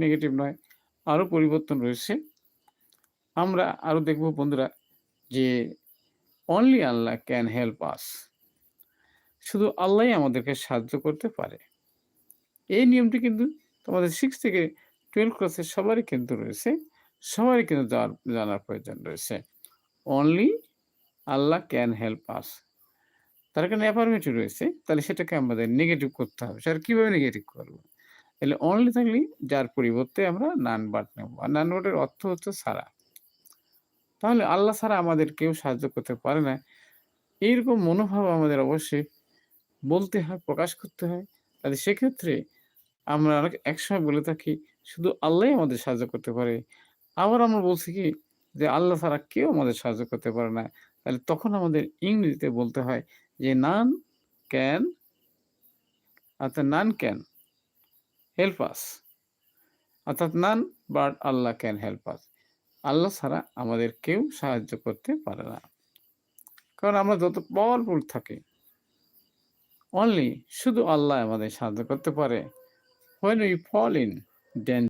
Negative নয়, আরও পরিবর্তন রয়েছে। আমরা আরও দেখব বন্ধুরা যে only Allah can help us. শুধু আল্লাহই আমাদেরকে সাহায্য করতে পারে। এই নিয়মটি কিন্তু তোমাদের 6 থেকে 12 ক্লাসের সবারই কিন্তু রয়েছে। সবারই কিন্তু জানার প্রয়োজন রয়েছে। Only Allah can help us. তার এখানে অ্যাফার্মেটিভ রয়েছে। তাহলে সেটাকে আমাদের নেগেটিভ করতে হবে। সেটা কিভাবে নেগেটিভ করব? তাহলে অনলি থাকলেই যার পরিবর্তে আমরা নান বাট নেব। আর নান বাটের অর্থ হচ্ছে ছাড়া। তাহলে আল্লাহ ছাড়া আমাদের কেউ সাহায্য করতে পারে না। এইরকম মনোভাব আমাদের অবশ্যই বলতে হয়, প্রকাশ করতে হয়। তাহলে সেক্ষেত্রে আমরা একসময় বলে থাকি শুধু আল্লাহই আমাদের সাহায্য করতে পারে। আবার আমরা বলছি কি যে আল্লাহ ছাড়া কেউ আমাদের সাহায্য করতে পারে না। তাহলে তখন আমাদের ইংরেজিতে বলতে হয় যে none can none can help us অর্থাৎ none but Allah can help us। আল্লাহ ছাড়া আমাদের কেউ সাহায্য করতে পারে না। কারণ আমরা যত পাওয়ারফুল থাকি, অনলি শুধু আল্লাহ আমাদের সাহায্য করতে পারে। When we fall in danger